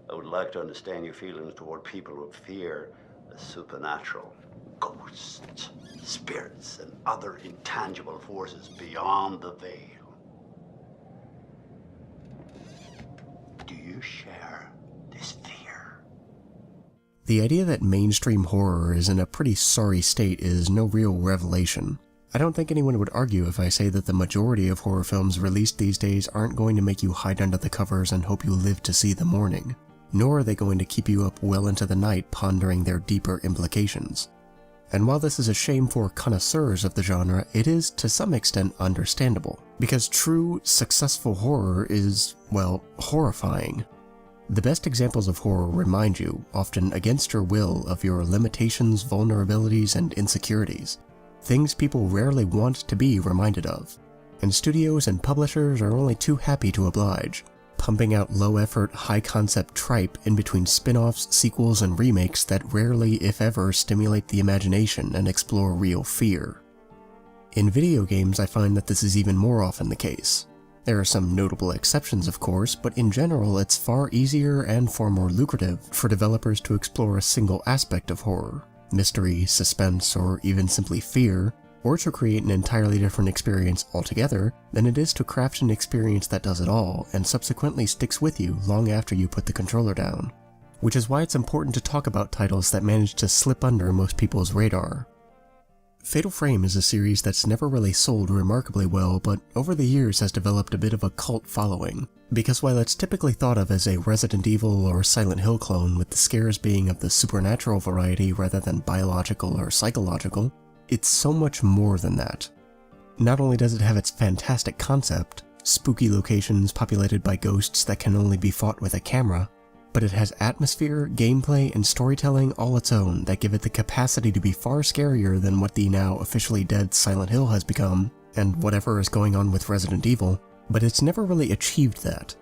I would like to understand your feelings toward people who fear the supernatural, ghosts, spirits, and other intangible forces beyond the veil. Do you share this fear? The idea that mainstream horror is in a pretty sorry state is no real revelation. I don't think anyone would argue if I say that the majority of horror films released these days aren't going to make you hide under the covers and hope you live to see the morning, nor are they going to keep you up well into the night pondering their deeper implications. And while this is a shame for connoisseurs of the genre, it is to some extent understandable, because true, successful horror is, well, horrifying. The best examples of horror remind you, often against your will, of your limitations, vulnerabilities, and insecurities. Things people rarely want to be reminded of, and studios and publishers are only too happy to oblige, pumping out low-effort, high-concept tripe in between spin-offs, sequels, and remakes that rarely, if ever, stimulate the imagination and explore real fear. In video games, I find that this is even more often the case. There are some notable exceptions, of course, but in general it's far easier and far more lucrative for developers to explore a single aspect of horror, mystery, suspense, or even simply fear, or to create an entirely different experience altogether than it is to craft an experience that does it all and subsequently sticks with you long after you put the controller down. Which is why it's important to talk about titles that manage to slip under most people's radar. Fatal Frame is a series that's never really sold remarkably well, but over the years has developed a bit of a cult following, because while it's typically thought of as a Resident Evil or Silent Hill clone, with the scares being of the supernatural variety rather than biological or psychological, it's so much more than that. Not only does it have its fantastic concept, spooky locations populated by ghosts that can only be fought with a camera, but it has atmosphere, gameplay, and storytelling all its own that give it the capacity to be far scarier than what the now officially dead Silent Hill has become, and whatever is going on with Resident Evil, but it's never really achieved that.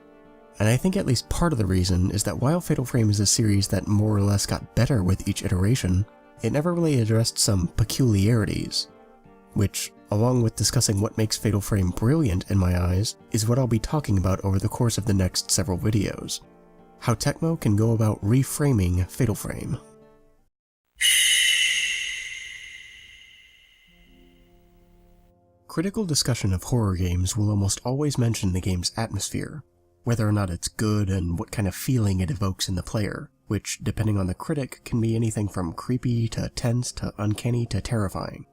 And I think at least part of the reason is that while Fatal Frame is a series that more or less got better with each iteration, it never really addressed some peculiarities, which, along with discussing what makes Fatal Frame brilliant in my eyes, is what I'll be talking about over the course of the next several videos. How Tecmo can go about reframing Fatal Frame. Critical discussion of horror games will almost always mention the game's atmosphere, whether or not it's good and what kind of feeling it evokes in the player, which, depending on the critic, can be anything from creepy to tense to uncanny to terrifying.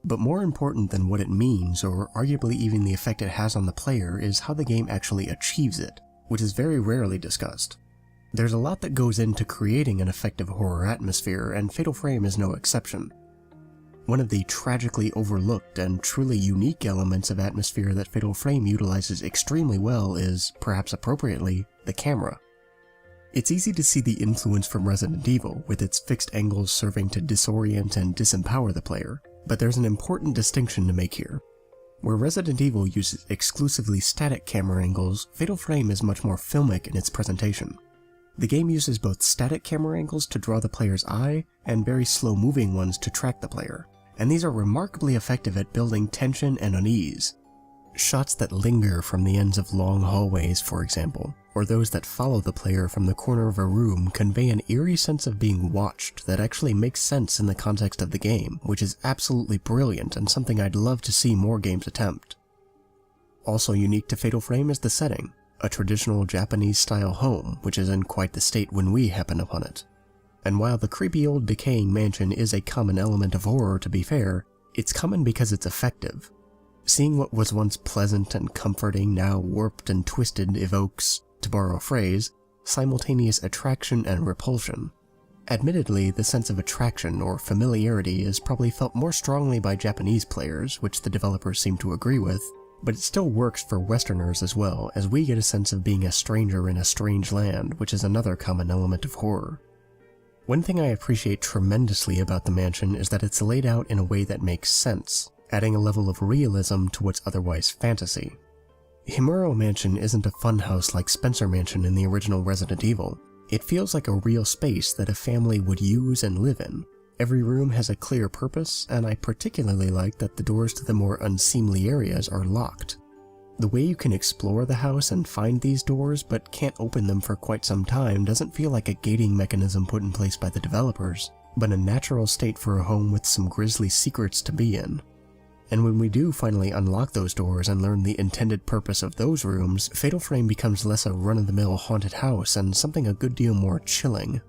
But more important than what it means, or arguably even the effect it has on the player, is how the game actually achieves it, which is very rarely discussed. There's a lot that goes into creating an effective horror atmosphere, and Fatal Frame is no exception. One of the tragically overlooked and truly unique elements of atmosphere that Fatal Frame utilizes extremely well is, perhaps appropriately, the camera. It's easy to see the influence from Resident Evil, with its fixed angles serving to disorient and disempower the player, but there's an important distinction to make here. Where Resident Evil uses exclusively static camera angles, Fatal Frame is much more filmic in its presentation. The game uses both static camera angles to draw the player's eye, and very slow-moving ones to track the player, and these are remarkably effective at building tension and unease. Shots that linger from the ends of long hallways, for example, or those that follow the player from the corner of a room convey an eerie sense of being watched that actually makes sense in the context of the game, which is absolutely brilliant and something I'd love to see more games attempt. Also unique to Fatal Frame is the setting, a traditional Japanese-style home, which is in quite the state when we happen upon it. And while the creepy old decaying mansion is a common element of horror, to be fair, it's common because it's effective. Seeing what was once pleasant and comforting, now warped and twisted, evokes, to borrow a phrase, simultaneous attraction and repulsion. Admittedly, the sense of attraction or familiarity is probably felt more strongly by Japanese players, which the developers seem to agree with, but it still works for Westerners as well, as we get a sense of being a stranger in a strange land, which is another common element of horror. One thing I appreciate tremendously about the mansion is that it's laid out in a way that makes sense, adding a level of realism to what's otherwise fantasy. Himuro Mansion isn't a funhouse like Spencer Mansion in the original Resident Evil. It feels like a real space that a family would use and live in. Every room has a clear purpose, and I particularly like that the doors to the more unseemly areas are locked. The way you can explore the house and find these doors but can't open them for quite some time doesn't feel like a gating mechanism put in place by the developers, but a natural state for a home with some grisly secrets to be in. And when we do finally unlock those doors and learn the intended purpose of those rooms, Fatal Frame becomes less a run-of-the-mill haunted house and something a good deal more chilling.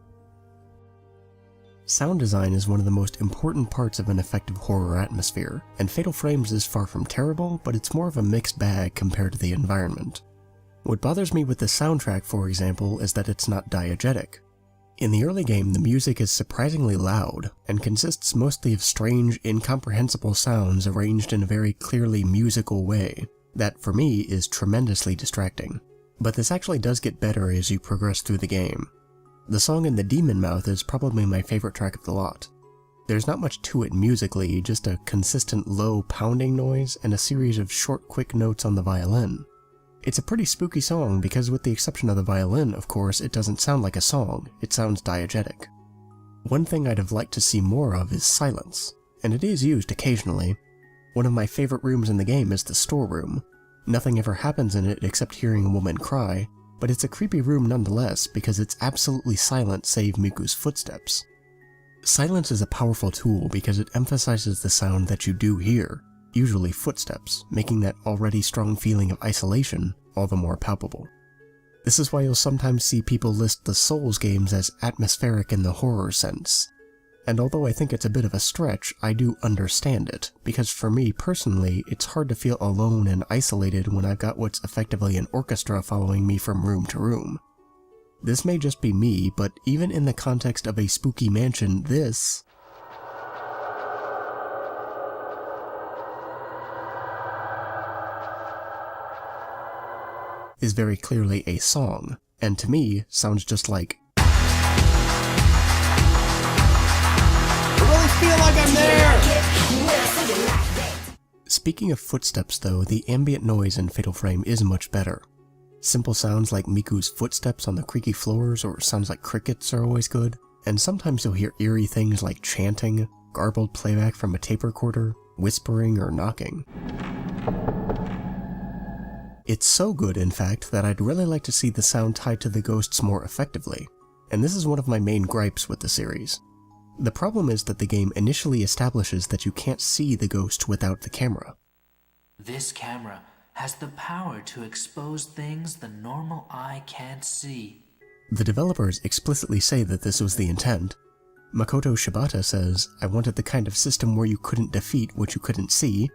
Sound design is one of the most important parts of an effective horror atmosphere, and Fatal Frames is far from terrible, but it's more of a mixed bag compared to the environment. What bothers me with the soundtrack, for example, is that it's not diegetic. In the early game, the music is surprisingly loud, and consists mostly of strange, incomprehensible sounds arranged in a very clearly musical way, that for me is tremendously distracting. But this actually does get better as you progress through the game. The song in the Demon Mouth is probably my favorite track of the lot. There's not much to it musically, just a consistent low pounding noise and a series of short quick notes on the violin. It's a pretty spooky song because with the exception of the violin, of course, it doesn't sound like a song, it sounds diegetic. One thing I'd have liked to see more of is silence, and it is used occasionally. One of my favorite rooms in the game is the storeroom. Nothing ever happens in it except hearing a woman cry, but it's a creepy room nonetheless because it's absolutely silent save Miku's footsteps. Silence is a powerful tool because it emphasizes the sound that you do hear, usually footsteps, making that already strong feeling of isolation all the more palpable. This is why you'll sometimes see people list the Souls games as atmospheric in the horror sense. And although I think it's a bit of a stretch, I do understand it, because for me personally, it's hard to feel alone and isolated when I've got what's effectively an orchestra following me from room to room. This may just be me, but even in the context of a spooky mansion, this is very clearly a song, and to me, sounds just like I really feel like I'm there! Speaking of footsteps though, the ambient noise in Fatal Frame is much better. Simple sounds like Miku's footsteps on the creaky floors or sounds like crickets are always good, and sometimes you'll hear eerie things like chanting, garbled playback from a tape recorder, whispering, or knocking. It's so good, in fact, that I'd really like to see the sound tied to the ghosts more effectively, and this is one of my main gripes with the series. The problem is that the game initially establishes that you can't see the ghost without the camera. This camera has the power to expose things the normal eye can't see. The developers explicitly say that this was the intent. Makoto Shibata says, "I wanted the kind of system where you couldn't defeat what you couldn't see."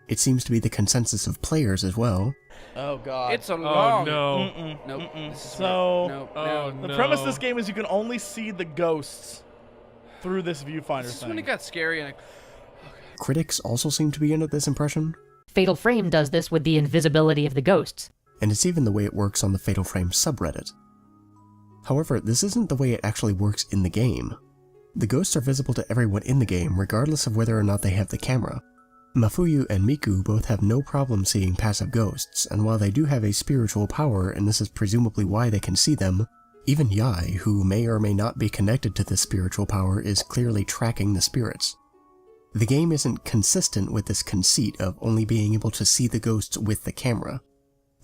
It seems to be the consensus of players as well. Oh god. It's a long. no. Nope. This is So, nope. oh, no. no. The premise of this game is you can only see the ghosts through this viewfinder This is thing. when it got scary and Critics also seem to be under this impression, Fatal Frame does this with the invisibility of the ghosts. and it's even the way it works on the Fatal Frame subreddit. However, this isn't the way it actually works in the game. The ghosts are visible to everyone in the game, regardless of whether or not they have the camera. Mafuyu and Miku both have no problem seeing passive ghosts, and while they do have a spiritual power, and this is presumably why they can see them, even Yai, who may or may not be connected to this spiritual power, is clearly tracking the spirits. The game isn't consistent with this conceit of only being able to see the ghosts with the camera.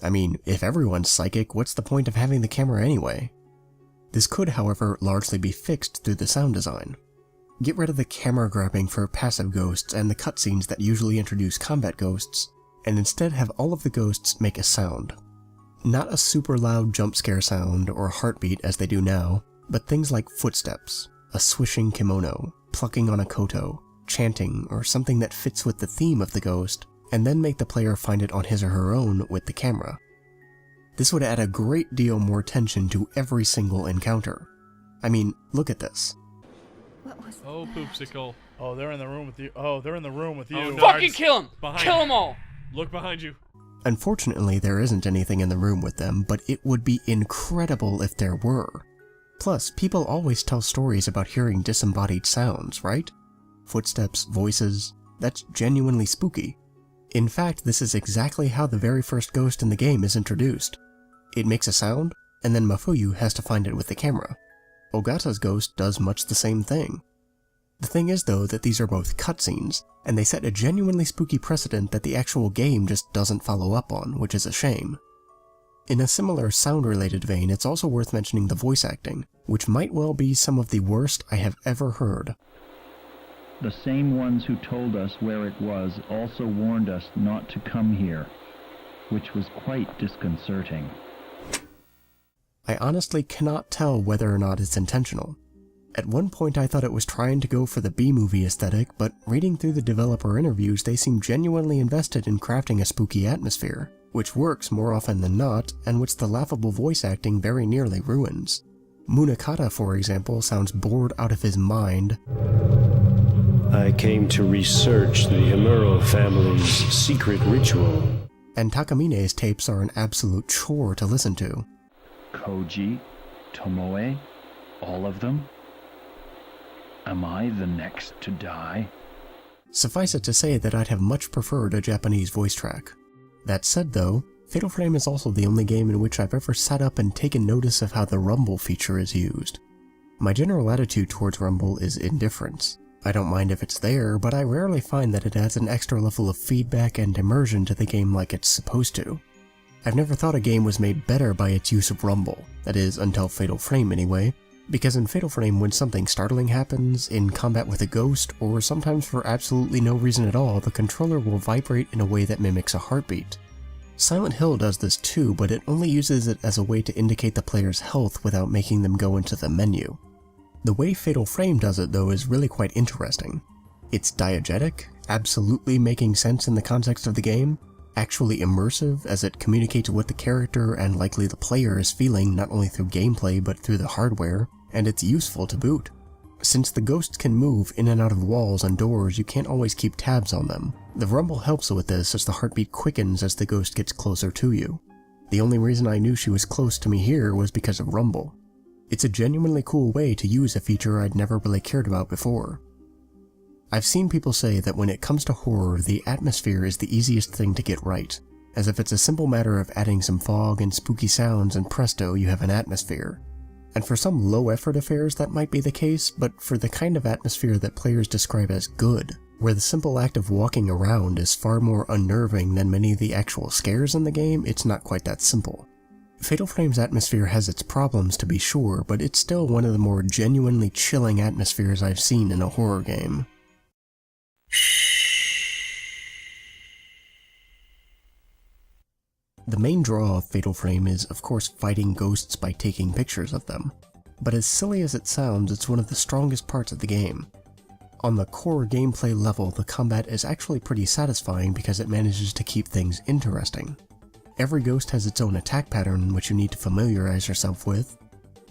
I mean, if everyone's psychic, what's the point of having the camera anyway? This could, however, largely be fixed through the sound design. Get rid of the camera grabbing for passive ghosts and the cutscenes that usually introduce combat ghosts, and instead have all of the ghosts make a sound. Not a super loud jump scare sound or heartbeat as they do now, but things like footsteps, a swishing kimono, plucking on a koto, chanting, or something that fits with the theme of the ghost, and then make the player find it on his or her own with the camera. This would add a great deal more tension to every single encounter. I mean, look at this. Oh, poopsicle. Oh, they're in the room with you. Oh, they're in the room with you. Oh, no. fucking kill him. Behind Kill you. them all. Look behind you. Unfortunately, there isn't anything in the room with them, but it would be incredible if there were. Plus, people always tell stories about hearing disembodied sounds, right? Footsteps, voices, that's genuinely spooky. In fact, this is exactly how the very first ghost in the game is introduced. It makes a sound, and then Mafuyu has to find it with the camera. Ogata's ghost does much the same thing. The thing is though that these are both cutscenes, and they set a genuinely spooky precedent that the actual game just doesn't follow up on, which is a shame. In a similar sound-related vein, it's also worth mentioning the voice acting, which might well be some of the worst I have ever heard. The same ones who told us where it was also warned us not to come here, which was quite disconcerting. I honestly cannot tell whether or not it's intentional. At one point I thought it was trying to go for the B-movie aesthetic, but reading through the developer interviews they seem genuinely invested in crafting a spooky atmosphere, which works more often than not, and which the laughable voice acting very nearly ruins. Munakata, for example, sounds bored out of his mind. I came to research the Himuro family's secret ritual. And Takamine's tapes are an absolute chore to listen to. Koji, Tomoe, all of them? Am I the next to die? Suffice it to say that I'd have much preferred a Japanese voice track. That said though, Fatal Frame is also the only game in which I've ever sat up and taken notice of how the rumble feature is used. My general attitude towards rumble is indifference. I don't mind if it's there, but I rarely find that it adds an extra level of feedback and immersion to the game like it's supposed to. I've never thought a game was made better by its use of rumble, that is, until Fatal Frame anyway, because in Fatal Frame when something startling happens, in combat with a ghost, or sometimes for absolutely no reason at all, the controller will vibrate in a way that mimics a heartbeat. Silent Hill does this too, but it only uses it as a way to indicate the player's health without making them go into the menu. The way Fatal Frame does it though is really quite interesting. It's diegetic, absolutely making sense in the context of the game, actually immersive as it communicates what the character and likely the player is feeling not only through gameplay but through the hardware, and it's useful to boot. Since the ghosts can move in and out of walls and doors, you can't always keep tabs on them. The rumble helps with this as the heartbeat quickens as the ghost gets closer to you. The only reason I knew she was close to me here was because of rumble. It's a genuinely cool way to use a feature I'd never really cared about before. I've seen people say that when it comes to horror, the atmosphere is the easiest thing to get right, as if it's a simple matter of adding some fog and spooky sounds and presto you have an atmosphere. And for some low-effort affairs that might be the case, but for the kind of atmosphere that players describe as good, where the simple act of walking around is far more unnerving than many of the actual scares in the game, it's not quite that simple. Fatal Frame's atmosphere has its problems to be sure, but it's still one of the more genuinely chilling atmospheres I've seen in a horror game. The main draw of Fatal Frame is, of course, fighting ghosts by taking pictures of them. But as silly as it sounds, it's one of the strongest parts of the game. On the core gameplay level, the combat is actually pretty satisfying because it manages to keep things interesting. Every ghost has its own attack pattern which you need to familiarize yourself with.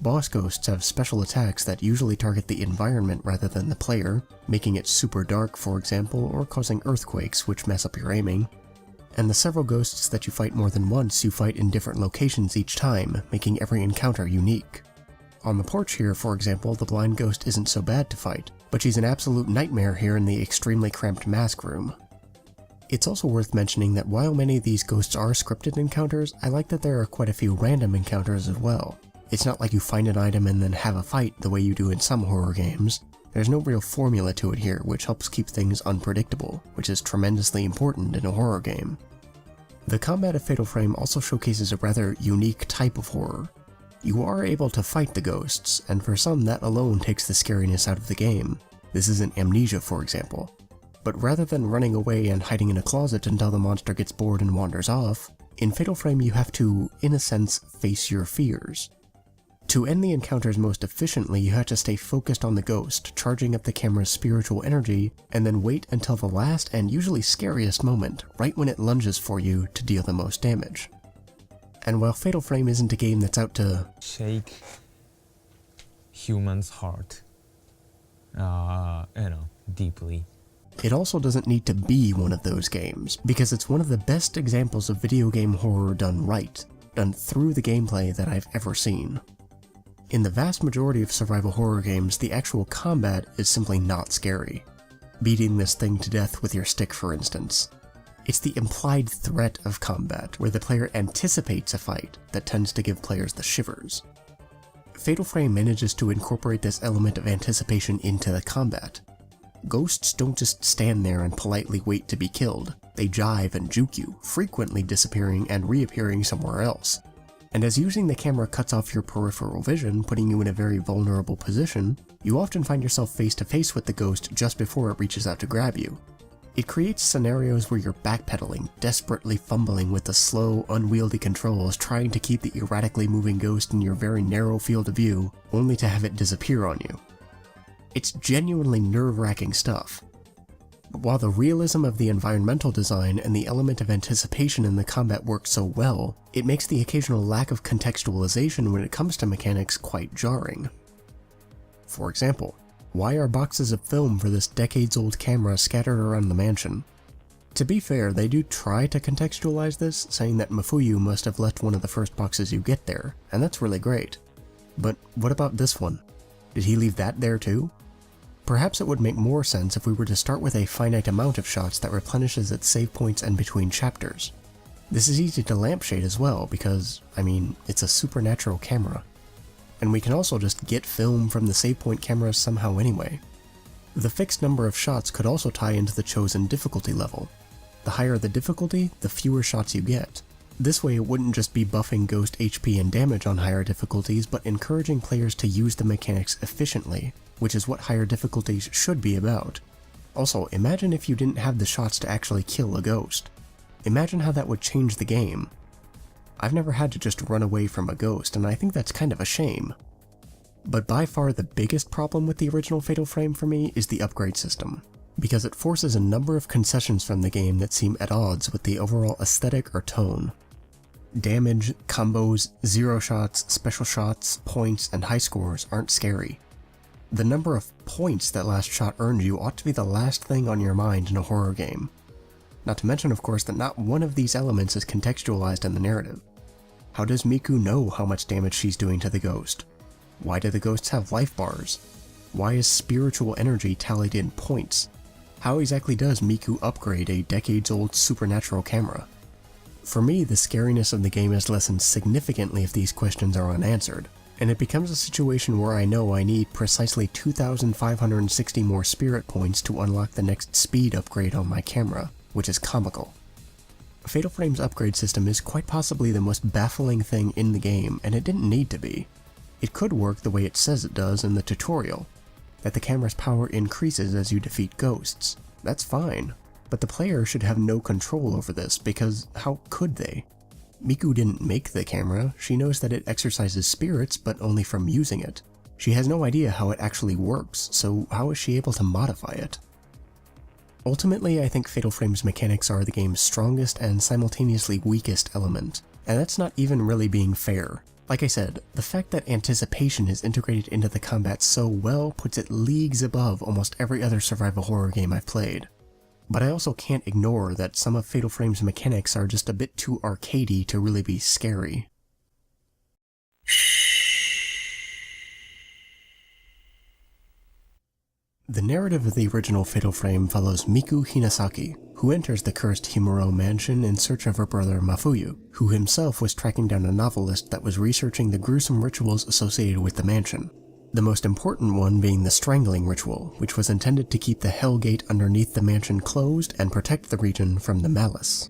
Boss ghosts have special attacks that usually target the environment rather than the player, making it super dark, for example, or causing earthquakes which mess up your aiming. And the several ghosts that you fight more than once, you fight in different locations each time, making every encounter unique. On the porch here, for example, the blind ghost isn't so bad to fight, but she's an absolute nightmare here in the extremely cramped mask room. It's also worth mentioning that while many of these ghosts are scripted encounters, I like that there are quite a few random encounters as well. It's not like you find an item and then have a fight the way you do in some horror games. There's no real formula to it here, which helps keep things unpredictable, which is tremendously important in a horror game. The combat of Fatal Frame also showcases a rather unique type of horror. You are able to fight the ghosts, and for some that alone takes the scariness out of the game. This is in Amnesia, for example. But rather than running away and hiding in a closet until the monster gets bored and wanders off, in Fatal Frame you have to, in a sense, face your fears. To end the encounters most efficiently, you have to stay focused on the ghost, charging up the camera's spiritual energy, and then wait until the last and usually scariest moment, right when it lunges for you to deal the most damage. And while Fatal Frame isn't a game that's out to shake human's heart, deeply, it also doesn't need to be one of those games, because it's one of the best examples of video game horror done right, done through the gameplay that I've ever seen. In the vast majority of survival horror games, the actual combat is simply not scary. Beating this thing to death with your stick, for instance. It's the implied threat of combat, where the player anticipates a fight, that tends to give players the shivers. Fatal Frame manages to incorporate this element of anticipation into the combat. Ghosts don't just stand there and politely wait to be killed. They jive and juke you, frequently disappearing and reappearing somewhere else. And as using the camera cuts off your peripheral vision, putting you in a very vulnerable position, you often find yourself face to face with the ghost just before it reaches out to grab you. It creates scenarios where you're backpedaling, desperately fumbling with the slow, unwieldy controls, trying to keep the erratically moving ghost in your very narrow field of view, only to have it disappear on you. It's genuinely nerve-wracking stuff. But while the realism of the environmental design and the element of anticipation in the combat work so well, it makes the occasional lack of contextualization when it comes to mechanics quite jarring. For example, why are boxes of film for this decades-old camera scattered around the mansion? To be fair, they do try to contextualize this, saying that Mafuyu must have left one of the first boxes you get there, and that's really great. But what about this one? Did he leave that there too? Perhaps it would make more sense if we were to start with a finite amount of shots that replenishes at save points and between chapters. This is easy to lampshade as well because, I mean, it's a supernatural camera. And we can also just get film from the save point cameras somehow anyway. The fixed number of shots could also tie into the chosen difficulty level. The higher the difficulty, the fewer shots you get. This way it wouldn't just be buffing ghost HP and damage on higher difficulties, but encouraging players to use the mechanics efficiently, which is what higher difficulties should be about. Also, imagine if you didn't have the shots to actually kill a ghost. Imagine how that would change the game. I've never had to just run away from a ghost, and I think that's kind of a shame. But by far the biggest problem with the original Fatal Frame for me is the upgrade system, because it forces a number of concessions from the game that seem at odds with the overall aesthetic or tone. Damage, combos, zero shots, special shots, points, and high scores aren't scary. The number of points that last shot earned you ought to be the last thing on your mind in a horror game. Not to mention, of course, that not one of these elements is contextualized in the narrative. How does Miku know how much damage she's doing to the ghost? Why do the ghosts have life bars? Why is spiritual energy tallied in points? How exactly does Miku upgrade a decades-old supernatural camera? For me, the scariness of the game is lessened significantly if these questions are unanswered, and it becomes a situation where I know I need precisely 2,560 more spirit points to unlock the next speed upgrade on my camera, which is comical. Fatal Frame's upgrade system is quite possibly the most baffling thing in the game, and it didn't need to be. It could work the way it says it does in the tutorial, that the camera's power increases as you defeat ghosts. That's fine, but the player should have no control over this, because how could they? Miku didn't make the camera, she knows that it exercises spirits, but only from using it. She has no idea how it actually works, so how is she able to modify it? Ultimately, I think Fatal Frame's mechanics are the game's strongest and simultaneously weakest element, and that's not even really being fair. Like I said, the fact that anticipation is integrated into the combat so well puts it leagues above almost every other survival horror game I've played. But I also can't ignore that some of Fatal Frame's mechanics are just a bit too arcadey to really be scary. The narrative of the original Fatal Frame follows Miku Hinasaki, who enters the cursed Himuro mansion in search of her brother Mafuyu, who himself was tracking down a novelist that was researching the gruesome rituals associated with the mansion. The most important one being the strangling ritual, which was intended to keep the Hell Gate underneath the mansion closed and protect the region from the malice.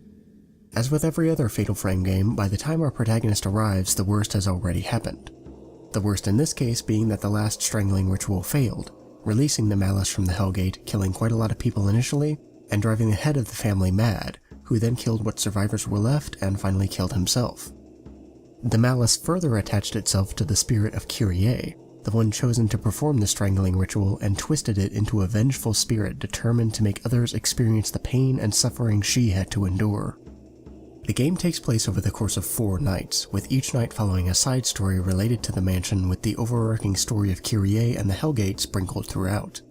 As with every other Fatal Frame game, by the time our protagonist arrives, the worst has already happened. The worst in this case being that the last strangling ritual failed, releasing the malice from the Hell Gate, killing quite a lot of people initially, and driving the head of the family mad, who then killed what survivors were left and finally killed himself. The malice further attached itself to the spirit of Kyrie, the one chosen to perform the strangling ritual, and twisted it into a vengeful spirit determined to make others experience the pain and suffering she had to endure. The game takes place over the course of 4 nights, with each night following a side story related to the mansion with the overarching story of Kyrie and the Hellgate sprinkled throughout.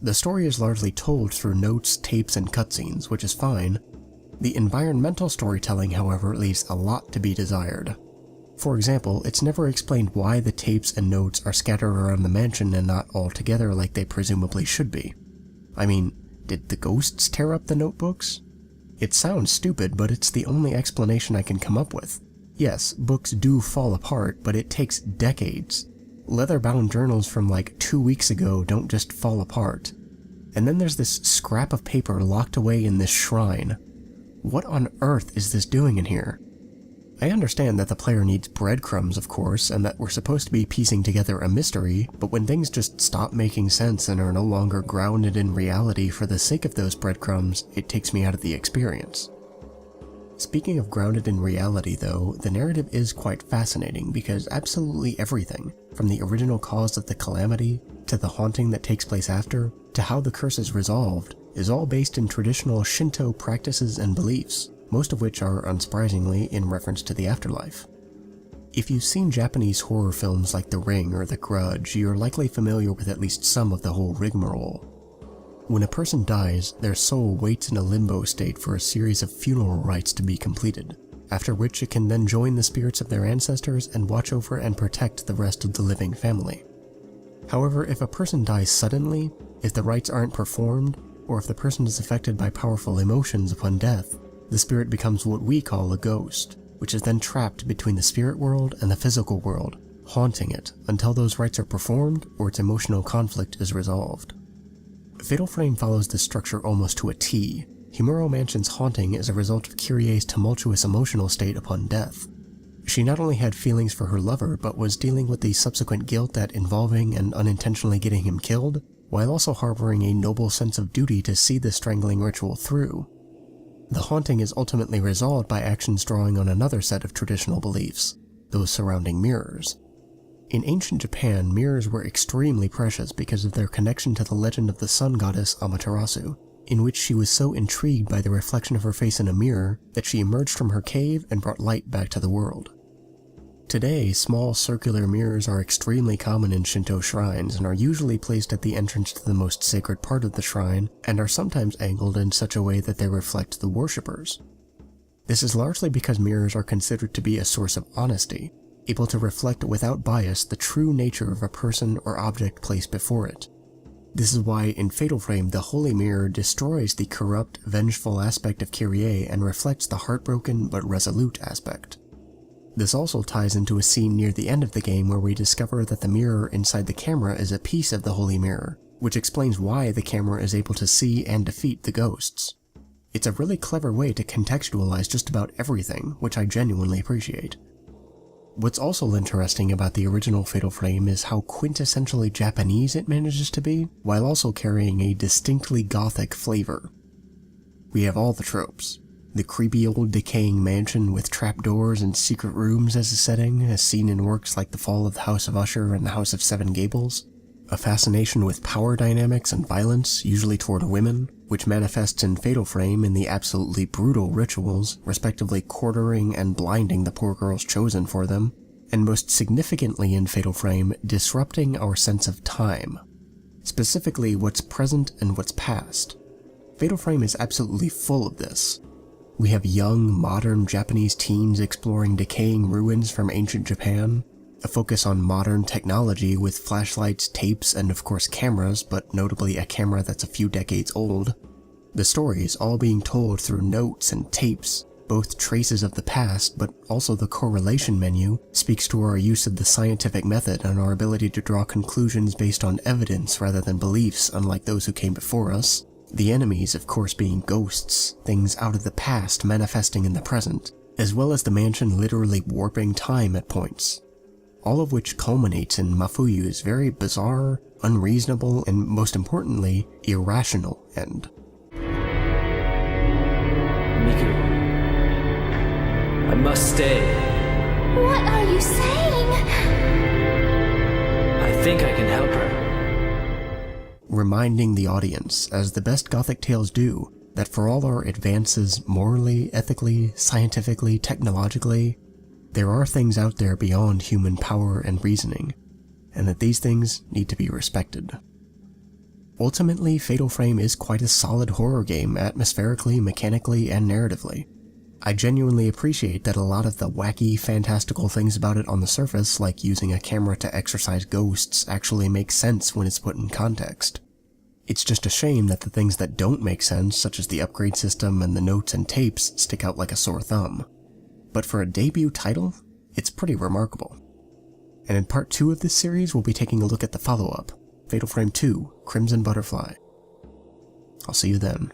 The story is largely told through notes, tapes, and cutscenes, which is fine. The environmental storytelling, however, leaves a lot to be desired. For example, it's never explained why the tapes and notes are scattered around the mansion and not all together like they presumably should be. I mean, did the ghosts tear up the notebooks? It sounds stupid, but it's the only explanation I can come up with. Yes, books do fall apart, but it takes decades. Leather-bound journals from like 2 weeks ago don't just fall apart. And then there's this scrap of paper locked away in this shrine. What on earth is this doing in here? I understand that the player needs breadcrumbs, of course, and that we're supposed to be piecing together a mystery, but when things just stop making sense and are no longer grounded in reality for the sake of those breadcrumbs, it takes me out of the experience. Speaking of grounded in reality though, the narrative is quite fascinating because absolutely everything, from the original cause of the calamity, to the haunting that takes place after, to how the curse is resolved, is all based in traditional Shinto practices and beliefs, most of which are, unsurprisingly, in reference to the afterlife. If you've seen Japanese horror films like The Ring or The Grudge, you're likely familiar with at least some of the whole rigmarole. When a person dies, their soul waits in a limbo state for a series of funeral rites to be completed, after which it can then join the spirits of their ancestors and watch over and protect the rest of the living family. However, if a person dies suddenly, if the rites aren't performed, or if the person is affected by powerful emotions upon death, the spirit becomes what we call a ghost, which is then trapped between the spirit world and the physical world, haunting it until those rites are performed or its emotional conflict is resolved. Fatal Frame follows this structure almost to a T. Himuro Mansion's haunting is a result of Kyrie's tumultuous emotional state upon death. She not only had feelings for her lover, but was dealing with the subsequent guilt at involving and unintentionally getting him killed, while also harboring a noble sense of duty to see the strangling ritual through. The haunting is ultimately resolved by actions drawing on another set of traditional beliefs, those surrounding mirrors. In ancient Japan, mirrors were extremely precious because of their connection to the legend of the sun goddess Amaterasu, in which she was so intrigued by the reflection of her face in a mirror that she emerged from her cave and brought light back to the world. Today, small circular mirrors are extremely common in Shinto shrines and are usually placed at the entrance to the most sacred part of the shrine, and are sometimes angled in such a way that they reflect the worshippers. This is largely because mirrors are considered to be a source of honesty, able to reflect without bias the true nature of a person or object placed before it. This is why in Fatal Frame the Holy Mirror destroys the corrupt, vengeful aspect of Kyrie and reflects the heartbroken but resolute aspect. This also ties into a scene near the end of the game where we discover that the mirror inside the camera is a piece of the Holy Mirror, which explains why the camera is able to see and defeat the ghosts. It's a really clever way to contextualize just about everything, which I genuinely appreciate. What's also interesting about the original Fatal Frame is how quintessentially Japanese it manages to be, while also carrying a distinctly gothic flavor. We have all the tropes. The creepy old decaying mansion with trapdoors and secret rooms as a setting, as seen in works like The Fall of the House of Usher and The House of Seven Gables. A fascination with power dynamics and violence, usually toward women, which manifests in Fatal Frame in the absolutely brutal rituals, respectively quartering and blinding the poor girls chosen for them, and most significantly in Fatal Frame, disrupting our sense of time. Specifically, what's present and what's past. Fatal Frame is absolutely full of this. We have young, modern Japanese teens exploring decaying ruins from ancient Japan, a focus on modern technology with flashlights, tapes, and of course cameras, but notably a camera that's a few decades old. The stories all being told through notes and tapes, both traces of the past, but also the correlation menu speaks to our use of the scientific method and our ability to draw conclusions based on evidence rather than beliefs, unlike those who came before us. The enemies, of course, being ghosts, things out of the past manifesting in the present, as well as the mansion literally warping time at points. All of which culminates in Mafuyu's very bizarre, unreasonable, and most importantly, irrational end. Miku, I must stay. What are you saying? I think I can help her. Reminding the audience, as the best Gothic tales do, that for all our advances morally, ethically, scientifically, technologically, there are things out there beyond human power and reasoning, and that these things need to be respected. Ultimately, Fatal Frame is quite a solid horror game atmospherically, mechanically, and narratively. I genuinely appreciate that a lot of the wacky, fantastical things about it on the surface, like using a camera to exorcise ghosts, actually make sense when it's put in context. It's just a shame that the things that don't make sense, such as the upgrade system and the notes and tapes, stick out like a sore thumb. But for a debut title, it's pretty remarkable. And in part 2 of this series, we'll be taking a look at the follow-up, Fatal Frame 2, Crimson Butterfly. I'll see you then.